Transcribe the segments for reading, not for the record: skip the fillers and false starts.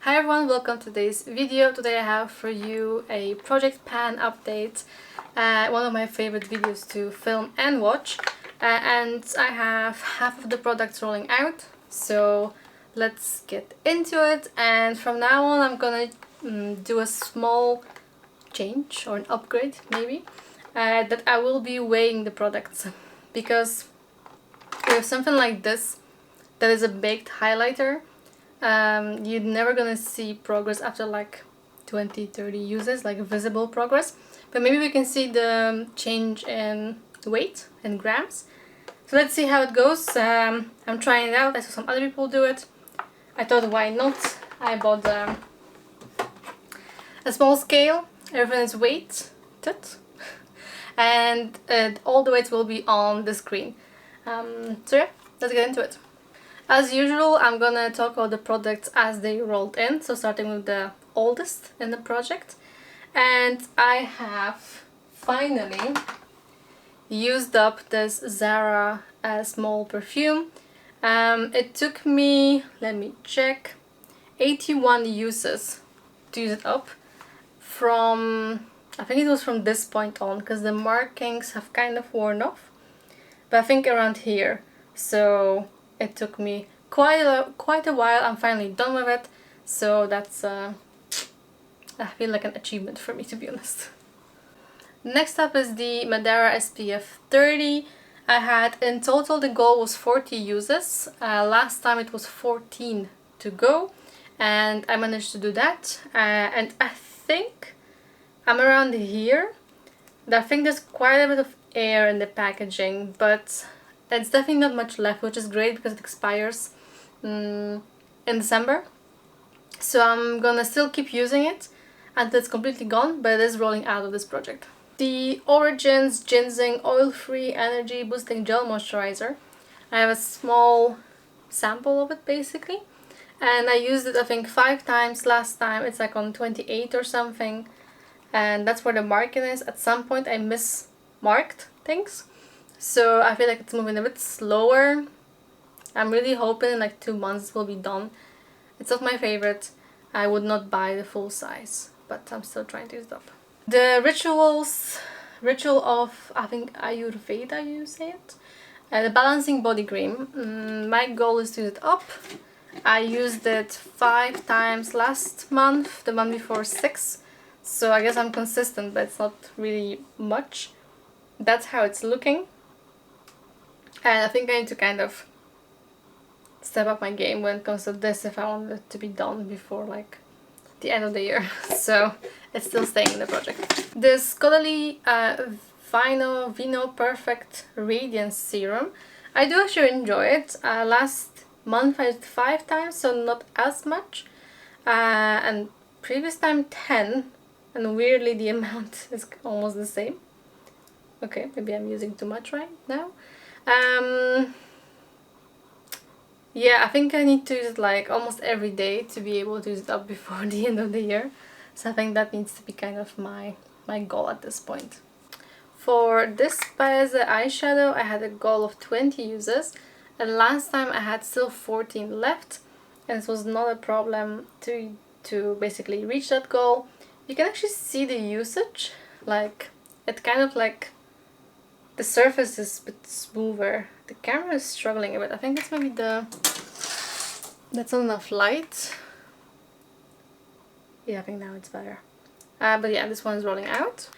Hi everyone, welcome to today's video. Today I have for you a Project Pan update, one of my favorite videos to film and watch. And I have half of the products rolling out, so let's get into it. And from now on I'm gonna do a small change or an upgrade maybe, that I will be weighing the products, because we have something like this that is a baked highlighter. You're never gonna see progress after like 20-30 uses, like visible progress, but maybe we can see the change in weight and grams. So let's see how it goes. I'm trying it out. I saw some other people do it. I thought, why not? I bought a small scale. Everything is weighted and all the weights will be on the screen. So yeah, let's get into it. As usual, I'm gonna talk about the products as they rolled in, so starting with the oldest in the project. And I have finally used up this Zara small perfume. It took me, let me check, 81 uses to use it up. From, I think it was from this point on, because the markings have kind of worn off, but I think around here. So it took me quite a while. I'm finally done with it, so that's I feel like an achievement for me, to be honest. Next up is the Madeira SPF 30. I had, in total the goal was 40 uses. Last time it was 14 to go, and I managed to do that. And I think I'm around here. I think there's quite a bit of air in the packaging, but it's definitely not much left, which is great because it expires in December. So I'm gonna still keep using it until it's completely gone, but it is rolling out of this project. The Origins Ginseng Oil-Free Energy Boosting Gel Moisturizer. I have a small sample of it basically, and I used it I think 5 times last time. It's like on 28 or something, and that's where the marking is. At some point I mismarked things, so I feel like it's moving a bit slower. I'm really hoping in like 2 months it will be done. It's not my favorite. I would not buy the full size, but I'm still trying to use it up. The Ritual of, I think, Ayurveda, you say it? The Balancing Body Cream. My goal is to use it up. I used it 5 times last month, the month before 6. So I guess I'm consistent, but it's not really much. That's how it's looking. And I think I need to kind of step up my game when it comes to this if I want it to be done before like the end of the year. So it's still staying in the project. This Scholarly Vino Perfect Radiance Serum. I do actually enjoy it. Last month I used it 5 times, so not as much. And previous time 10. And weirdly the amount is almost the same. Okay, maybe I'm using too much right now. Yeah, I think I need to use it like almost every day to be able to use it up before the end of the year. So I think that needs to be kind of my goal at this point. For this Paese eyeshadow, I had a goal of 20 uses, and last time I had still 14 left, and it was not a problem to basically reach that goal. You can actually see the usage, like it kind of like the surface is a bit smoother. The camera is struggling a bit. I think it's maybe that's not enough light. Yeah, I think now it's better. But yeah, this one is rolling out.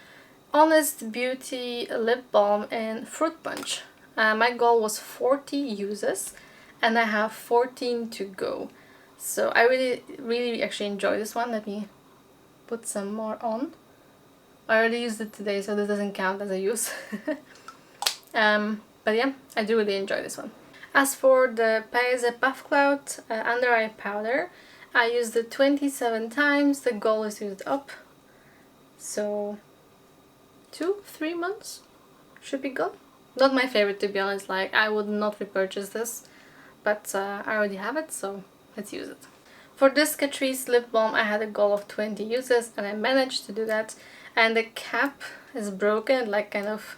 Honest Beauty Lip Balm in Fruit Punch. My goal was 40 uses, and I have 14 to go. So I really actually enjoy this one. Let me put some more on. I already used it today, so this doesn't count as a use. But yeah, I do really enjoy this one. As for the Paese Puff Cloud Under Eye Powder, I used it 27 times. The goal is to use it up. So 2-3 months should be good. Not my favorite, to be honest. Like, I would not repurchase this, but I already have it, so let's use it. For this Catrice lip balm, I had a goal of 20 uses, and I managed to do that. And the cap is broken, like kind of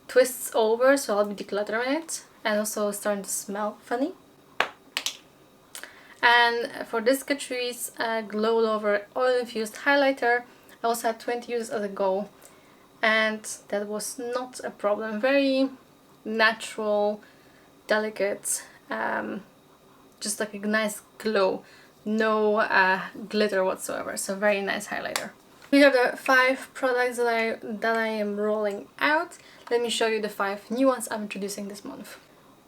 twists over, so I'll be decluttering it, and also starting to smell funny. And for this Catrice Glow Lover Oil Infused Highlighter, I also had 20 uses as a goal, and that was not a problem. Very natural, delicate, just like a nice glow, no glitter whatsoever, so very nice highlighter. These are the 5 products that I am rolling out. Let me show you the 5 new ones I'm introducing this month.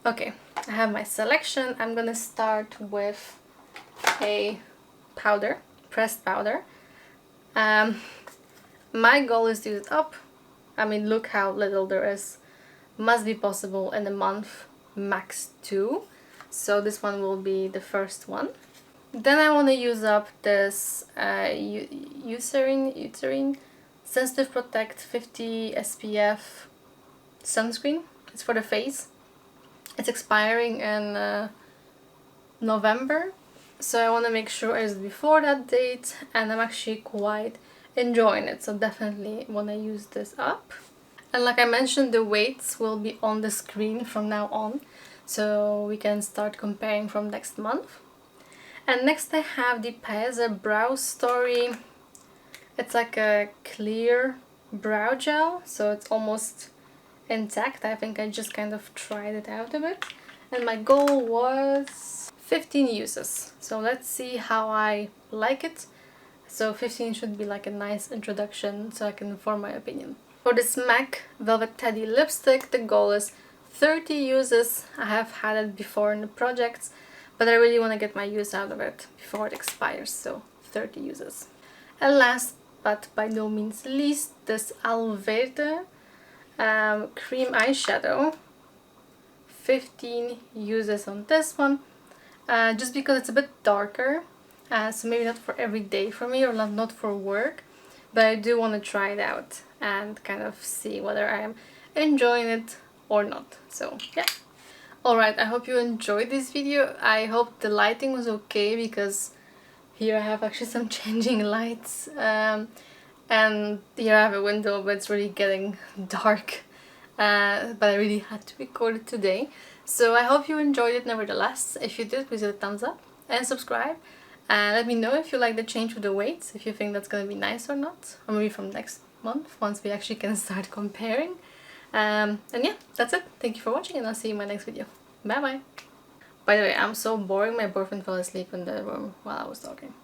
Okay, I have my selection. I'm gonna start with a powder, pressed powder. My goal is to use it up. I mean, look how little there is. Must be possible in a month, max 2. So this one will be the first one. Then I want to use up this Eucerin Sensitive Protect 50 SPF sunscreen. It's for the face. It's expiring in November, so I want to make sure it's before that date, and I'm actually quite enjoying it, so definitely want to use this up. And like I mentioned, the weights will be on the screen from now on, so we can start comparing from next month. And next I have the Paese Brow Story. It's like a clear brow gel, so it's almost intact. I think I just kind of tried it out a bit. And my goal was 15 uses. So let's see how I like it. So 15 should be like a nice introduction so I can form my opinion. For this MAC Velvet Teddy lipstick, the goal is 30 uses. I have had it before in the projects, but I really want to get my use out of it before it expires, so 30 uses. And last but by no means least, this Alverde cream eyeshadow. 15 uses on this one, just because it's a bit darker, so maybe not for every day for me, or not for work, but I do want to try it out and kind of see whether I am enjoying it or not. So yeah. Alright, I hope you enjoyed this video. I hope the lighting was okay, because here I have actually some changing lights, and here I have a window, but it's really getting dark, but I really had to record it today. So I hope you enjoyed it nevertheless. If you did, please hit a thumbs up and subscribe, and let me know if you like the change with the weights, if you think that's gonna be nice or not, or maybe from next month once we actually can start comparing. And yeah, that's it. Thank you for watching, and I'll see you in my next video. Bye bye! By the way, I'm so boring, my boyfriend fell asleep in the room while I was talking.